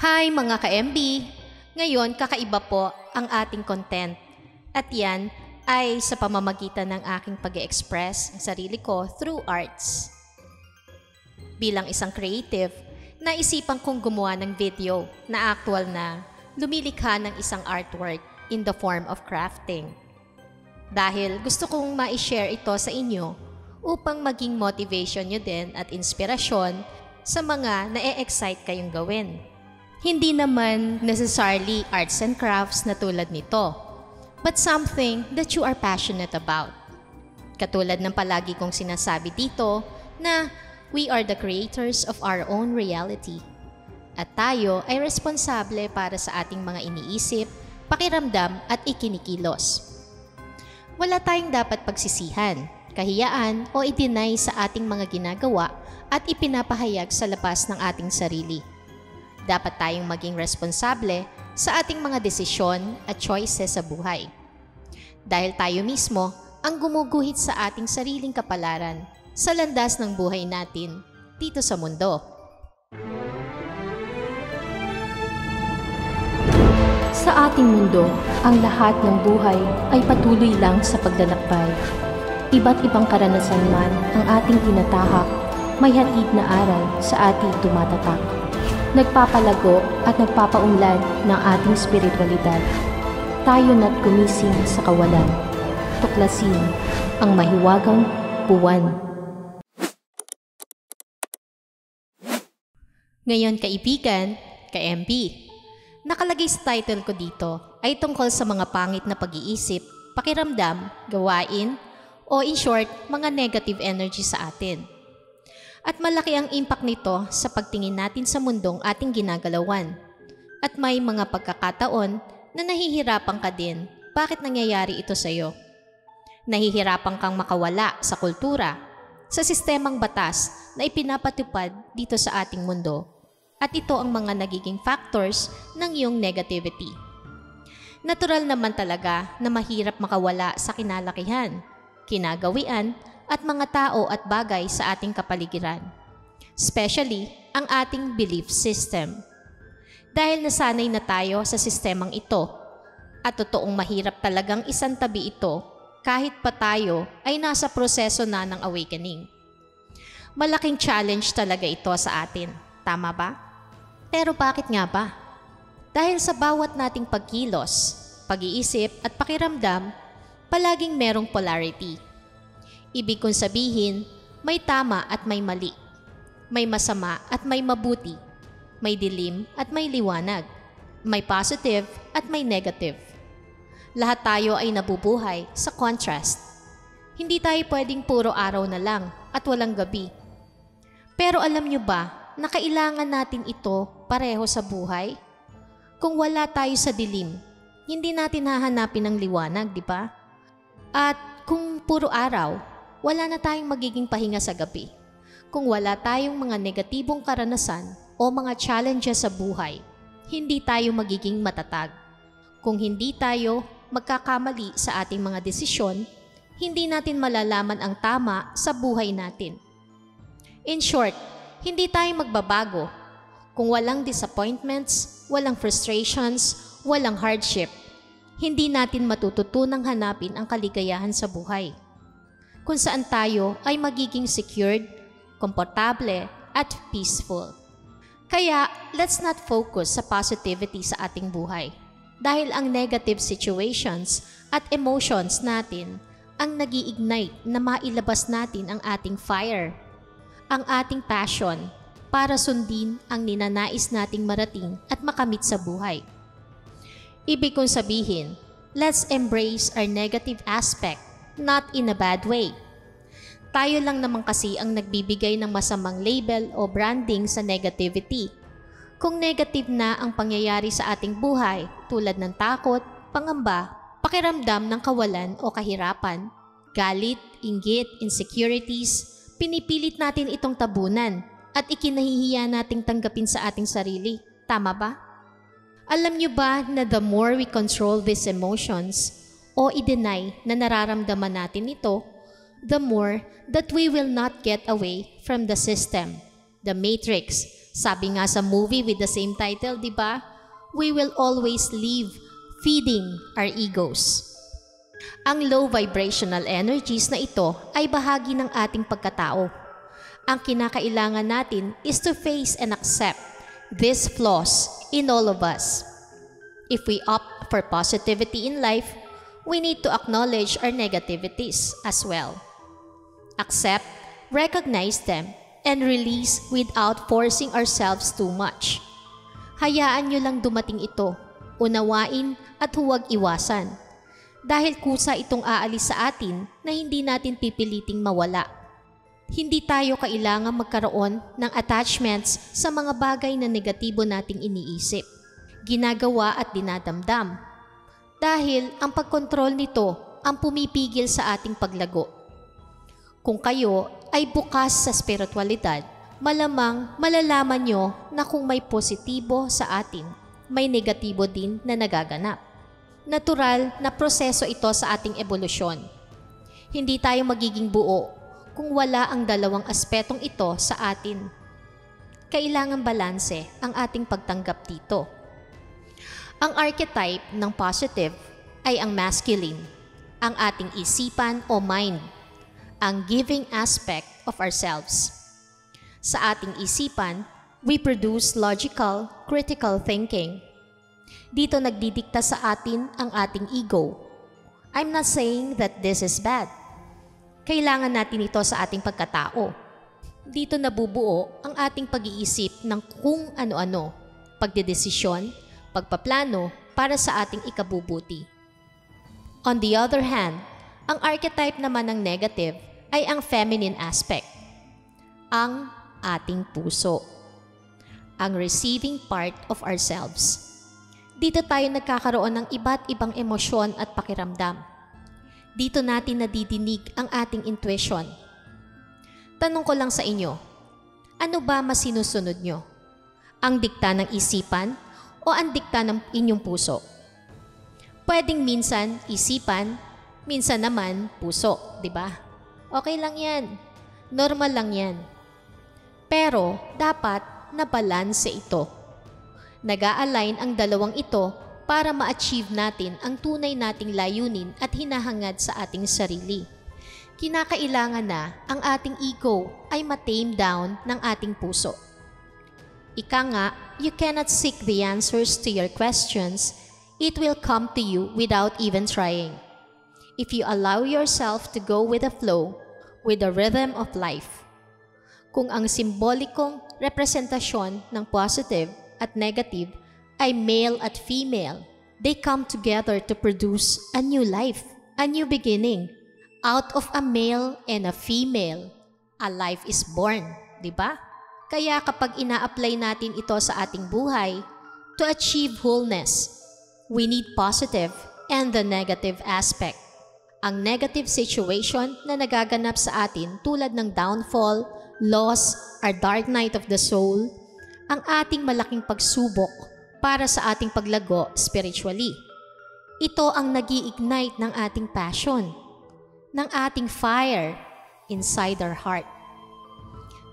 Hi mga ka-MB! Ngayon kakaiba po ang ating content at yan ay sa pamamagitan ng aking pag-express ang sarili ko through arts. Bilang isang creative, naisipan kong gumawa ng video na actual na lumilikha ng isang artwork in the form of crafting. Dahil gusto kong ma-share ito sa inyo upang maging motivation nyo din at inspirasyon sa mga na-e-excite kayong gawin. Hindi naman necessarily arts and crafts na tulad nito, but something that you are passionate about. Katulad ng palagi kong sinasabi dito na we are the creators of our own reality. At tayo ay responsable para sa ating mga iniisip, pakiramdam at ikinikilos. Wala tayong dapat pagsisihan, kahiyaan o i-deny sa ating mga ginagawa at ipinapahayag sa labas ng ating sarili. Dapat tayong maging responsable sa ating mga desisyon at choices sa buhay. Dahil tayo mismo ang gumuguhit sa ating sariling kapalaran sa landas ng buhay natin dito sa mundo. Sa ating mundo, ang lahat ng buhay ay patuloy lang sa paglalakbay. Iba't ibang karanasan man ang ating tinatahak, may hatid na aral sa ating tumatatak. Nagpapalago at nagpapaunlad ng ating spiritualidad. Tayo na't gumising sa kawalan. Tuklasin ang mahiwagang buwan. Ngayon kaibigan, ka-MB, nakalagay sa title ko dito ay tungkol sa mga pangit na pag-iisip, pakiramdam, gawain, o in short, mga negative energy sa atin. At malaki ang impact nito sa pagtingin natin sa mundong ating ginagalawan. At may mga pagkakataon na nahihirapan ka din bakit nangyayari ito sa iyo. Nahihirapan kang makawala sa kultura, sa sistemang batas na ipinapatupad dito sa ating mundo. At ito ang mga nagiging factors ng iyong negativity. Natural naman talaga na mahirap makawala sa kinalakihan, kinagawian, at mga tao at bagay sa ating kapaligiran. Especially ang ating belief system. Dahil nasanay na tayo sa sistemang ito at totoong mahirap talagang isantabi ito kahit pa tayo ay nasa proseso na ng awakening. Malaking challenge talaga ito sa atin, tama ba? Pero bakit nga ba? Dahil sa bawat nating pagkilos, pag-iisip at pakiramdam, palaging merong polarity. Ibig kong sabihin, may tama at may mali. May masama at may mabuti. May dilim at may liwanag. May positive at may negative. Lahat tayo ay nabubuhay sa contrast. Hindi tayo pwedeng puro araw na lang at walang gabi. Pero alam nyo ba na kailangan natin ito pareho sa buhay? Kung wala tayo sa dilim, hindi natin hahanapin ang liwanag, di ba? At kung puro araw, wala na tayong magiging pahinga sa gabi. Kung wala tayong mga negatibong karanasan o mga challenges sa buhay, hindi tayo magiging matatag. Kung hindi tayo magkakamali sa ating mga desisyon, hindi natin malalaman ang tama sa buhay natin. In short, hindi tayo magbabago. Kung walang disappointments, walang frustrations, walang hardship, hindi natin matututunang hanapin ang kaligayahan sa buhay. Kung saan tayo ay magiging secured, komportable, at peaceful. Kaya, let's not focus sa positivity sa ating buhay. Dahil ang negative situations at emotions natin ang nag-i-ignite na mailabas natin ang ating fire, ang ating passion para sundin ang ninanais nating marating at makamit sa buhay. Ibig kong sabihin, let's embrace our negative aspect, not in a bad way. Tayo lang naman kasi ang nagbibigay ng masamang label o branding sa negativity. Kung negative na ang pangyayari sa ating buhay tulad ng takot, pangamba, pakiramdam ng kawalan o kahirapan, galit, inggit, insecurities, pinipilit natin itong tabunan at ikinahihiya nating tanggapin sa ating sarili. Tama ba? Alam nyo ba na the more we control these emotions, o i-deny na nararamdaman natin ito, the more that we will not get away from the system, the matrix, Sabi nga sa movie with the same title, di ba? We will always live feeding our egos. Ang low vibrational energies na ito ay bahagi ng ating pagkatao. Ang kinakailangan natin is to face and accept these flaws in all of us. If we opt for positivity in life, we need to acknowledge our negativities as well. Accept, recognize them, and release without forcing ourselves too much. Hayaan nyo lang dumating ito, unawain at huwag iwasan. Dahil kusa itong aalis sa atin na hindi natin pipiliting mawala. Hindi tayo kailangan magkaroon ng attachments sa mga bagay na negatibo nating iniisip, ginagawa at dinadamdam. Dahil ang pagkontrol nito ang pumipigil sa ating paglago. Kung kayo ay bukas sa spiritualidad, malamang malalaman nyo na kung may positibo sa atin, may negatibo din na nagaganap. Natural na proseso ito sa ating ebolusyon. Hindi tayo magiging buo kung wala ang dalawang aspetong ito sa atin. Kailangan balanse ang ating pagtanggap dito. Ang archetype ng positive ay ang masculine, ang ating isipan o mind, ang giving aspect of ourselves. Sa ating isipan, we produce logical, critical thinking. Dito nagdidikta sa atin ang ating ego. I'm not saying that this is bad. Kailangan natin ito sa ating pagkatao. Dito nabubuo ang ating pag-iisip ng kung ano-ano, pagdedesisyon, pagpaplano para sa ating ikabubuti. On the other hand, ang archetype naman ng negative ay ang feminine aspect, ang ating puso, ang receiving part of ourselves. Dito tayo nagkakaroon ng iba't ibang emosyon at pakiramdam. Dito natin nadidinig ang ating intuition. Tanong ko lang sa inyo, ano ba mas sinusunod nyo? Ang dikta ng isipan o ang dikta ng inyong puso? Pwedeng minsan isipan, minsan naman puso, di ba? Okay lang yan. Normal lang yan. Pero dapat na balanse ito. Nag-a-align ang dalawang ito para ma-achieve natin ang tunay nating layunin at hinahangad sa ating sarili. Kinakailangan na ang ating ego ay ma-tame down ng ating puso. Ika nga, you cannot seek the answers to your questions. It will come to you without even trying. If you allow yourself to go with the flow, with the rhythm of life. Kung ang simbolikong representasyon ng positive at negative ay male at female, they come together to produce a new life, a new beginning. Out of a male and a female, a life is born, di ba? Kaya kapag ina-apply natin ito sa ating buhay, to achieve wholeness, we need positive and the negative aspect. Ang negative situation na nagaganap sa atin tulad ng downfall, loss, or dark night of the soul, ang ating malaking pagsubok para sa ating paglago spiritually. Ito ang nag-i-ignite ng ating passion, ng ating fire inside our heart.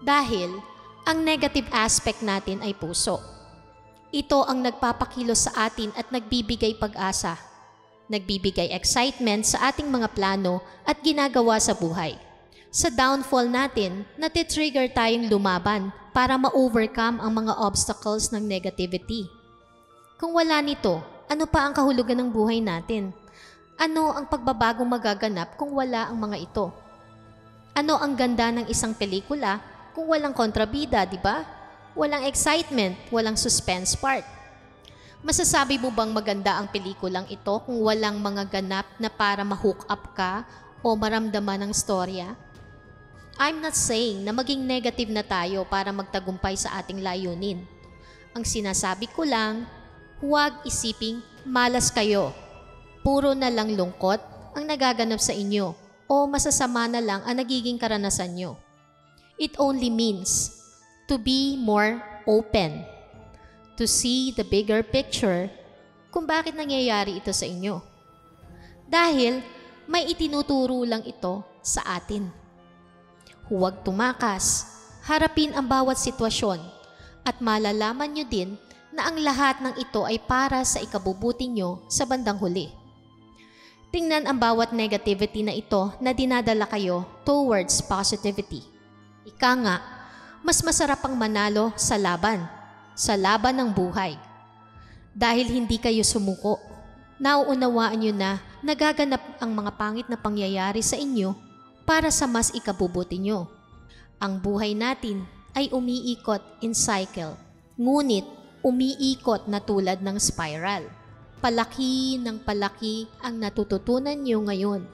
Dahil ang negative aspect natin ay puso. Ito ang nagpapakilos sa atin at nagbibigay pag-asa, nagbibigay excitement sa ating mga plano at ginagawa sa buhay. Sa downfall natin, natitrigger tayong lumaban para ma-overcome ang mga obstacles ng negativity. Kung wala nito, ano pa ang kahulugan ng buhay natin? Ano ang pagbabagong magaganap kung wala ang mga ito? Ano ang ganda ng isang pelikula kung walang kontrabida, di ba? Walang excitement, walang suspense part. Masasabi mo bang maganda ang pelikulang ito kung walang mga ganap na para ma-hook up ka o maramdaman ng storya? I'm not saying na maging negative na tayo para magtagumpay sa ating layunin. Ang sinasabi ko lang, huwag isiping malas kayo. Puro na lang lungkot ang nagaganap sa inyo o masasama na lang ang nagiging karanasan nyo. It only means to be more open, to see the bigger picture kung bakit nangyayari ito sa inyo. Dahil may itinuturo lang ito sa atin. Huwag tumakas, harapin ang bawat sitwasyon At malalaman nyo din na ang lahat ng ito ay para sa ikabubuti nyo sa bandang huli. Tingnan ang bawat negativity na ito na dinadala kayo towards positivity. Ika nga, mas masarap ang manalo sa laban ng buhay. Dahil hindi kayo sumuko, nauunawaan nyo na nagaganap ang mga pangit na pangyayari sa inyo para sa mas ikabubuti nyo. Ang buhay natin ay umiikot in cycle, ngunit umiikot na tulad ng spiral. Palaki ng palaki ang natututunan nyo ngayon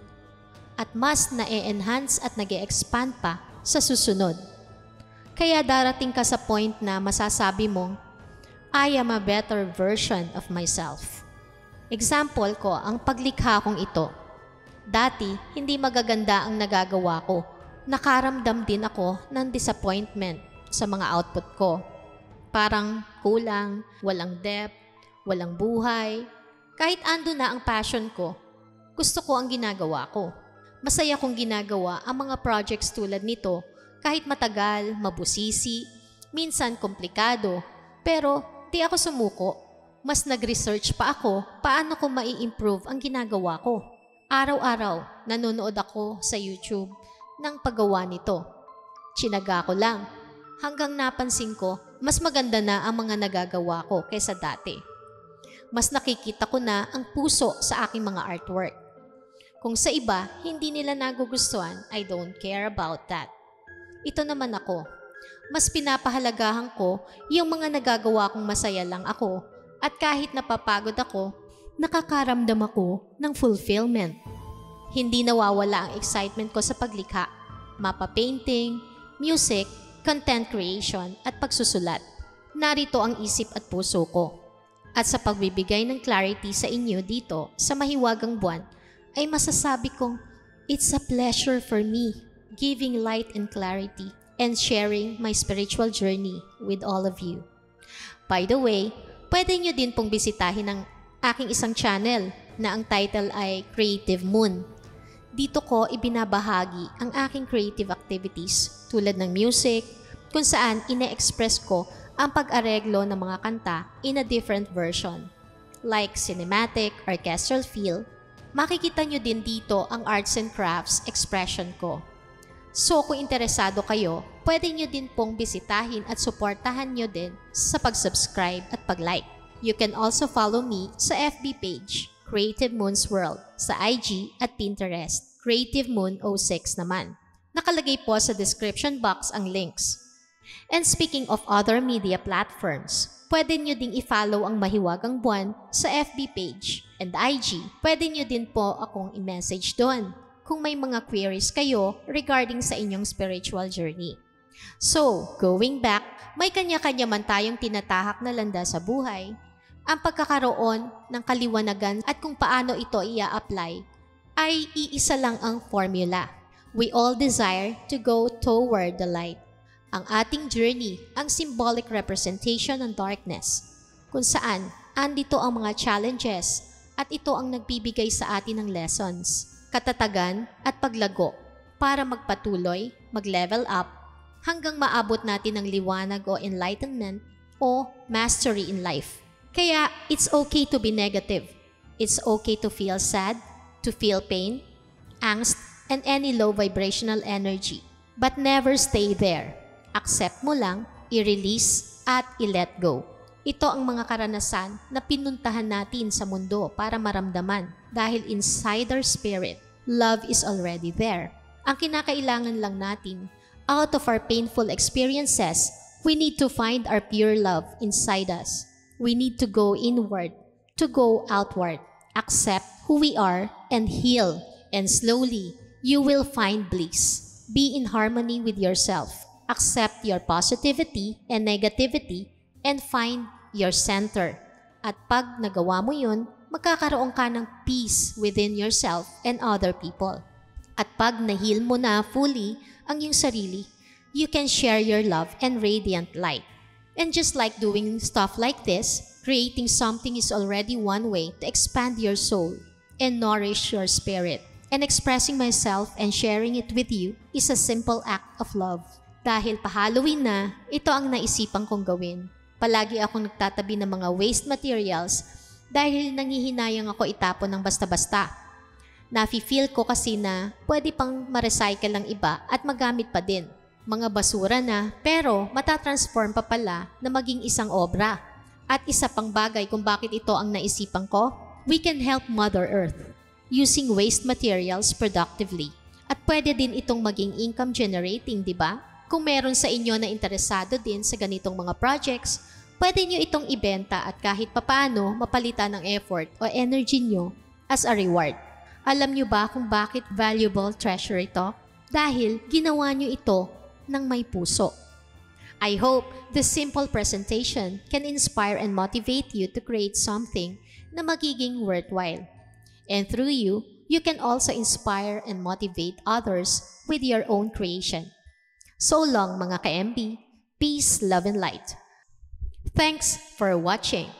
at mas na-enhance at nag-expand pa sa susunod. Kaya darating ka sa point na masasabi mong, I am a better version of myself. Example ko ang paglikha kong ito. Dati, hindi magaganda ang nagagawa ko. Nakaramdam din ako ng disappointment sa mga output ko. Parang kulang, walang depth, walang buhay. Kahit ando na ang passion ko, gusto ko ang ginagawa ko. Masaya kong ginagawa ang mga projects tulad nito kahit matagal, mabusisi, minsan komplikado. Pero di ako sumuko. Mas nag-research pa ako paano ko mai-improve ang ginagawa ko. Araw-araw nanonood ako sa YouTube ng paggawa nito. Tsinaga ko lang hanggang napansin ko mas maganda na ang mga nagagawa ko kaysa dati. Mas nakikita ko na ang puso sa aking mga artwork. Kung sa iba, hindi nila nagugustuhan, I don't care about that. Ito naman ako. Mas pinapahalagahan ko yung mga nagagawa kong masaya lang ako at kahit napapagod ako, nakakaramdam ako ng fulfillment. Hindi nawawala ang excitement ko sa paglikha, mapa painting, music, content creation at pagsusulat. Narito ang isip at puso ko. At sa pagbibigay ng clarity sa inyo dito sa mahiwagang buwan, ay masasabi kong, it's a pleasure for me giving light and clarity and sharing my spiritual journey with all of you. By the way, pwede nyo din pong bisitahin ang aking isang channel na ang title ay Creative Moon. Dito ko ibinabahagi ang aking creative activities tulad ng music, kung saan ine-express ko ang pag-areglo ng mga kanta in a different version. Like cinematic, orchestral feel, makikita nyo din dito ang arts and crafts expression ko. So kung interesado kayo, pwede nyo din pong bisitahin at suportahan nyo din sa pag-subscribe at pag-like. You can also follow me sa FB page, Creative Moon's World, sa IG at Pinterest, Creative Moon 06 naman. Nakalagay po sa description box ang links. And speaking of other media platforms, pwede nyo ding i-follow ang Mahiwagang Buwan sa FB page and IG. Pwede nyo din po akong i-message doon kung may mga queries kayo regarding sa inyong spiritual journey. So, going back, may kanya-kanya man tayong tinatahak na landas sa buhay. Ang pagkakaroon ng kaliwanagan at kung paano ito i-apply ay iisa lang ang formula. We all desire to go toward the light. Ang ating journey ang symbolic representation ng darkness, kung saan andito ang mga challenges at ito ang nagbibigay sa atin ng lessons, katatagan at paglago para magpatuloy, mag-level up hanggang maabot natin ng liwanag o enlightenment o mastery in life. Kaya it's okay to be negative. It's okay to feel sad, to feel pain, angst, and any low vibrational energy. But never stay there. Accept mo lang, i-release, at i-let go. Ito ang mga karanasan na pinuntahan natin sa mundo para maramdaman dahil inside our spirit, love is already there. Ang kinakailangan lang natin, out of our painful experiences, we need to find our pure love inside us. We need to go inward, to go outward, accept who we are, and heal. And slowly, you will find bliss. Be in harmony with yourself. Accept your positivity and negativity and find your center. At pag nagawa mo yun, magkakaroon ka ng peace within yourself and other people. At pag na-heal mo na fully ang iyong sarili, you can share your love and radiant light. And just like doing stuff like this, creating something is already one way to expand your soul and nourish your spirit. And expressing myself and sharing it with you is a simple act of love. Dahil pa-Halloween na, ito ang naisipan kong gawin. Palagi akong nagtatabi ng mga waste materials dahil nangihinayang ako itapon ng basta-basta. Nafi-feel ko kasi na pwede pang ma-recycle ang iba at magamit pa din. Mga basura na pero matatransform pa pala na maging isang obra. At isa pang bagay kung bakit ito ang naisipan ko, we can help Mother Earth using waste materials productively. At pwede din itong maging income generating, di ba? Kung meron sa inyo na interesado din sa ganitong mga projects, pwede nyo itong ibenta at kahit papano mapalitan ng effort o energy nyo as a reward. Alam nyo ba kung bakit valuable treasure ito? Dahil ginawa nyo ito ng may puso. I hope this simple presentation can inspire and motivate you to create something na magiging worthwhile. And through you, you can also inspire and motivate others with your own creation. So long mga ka-MB, peace, love, and light. Thanks for watching.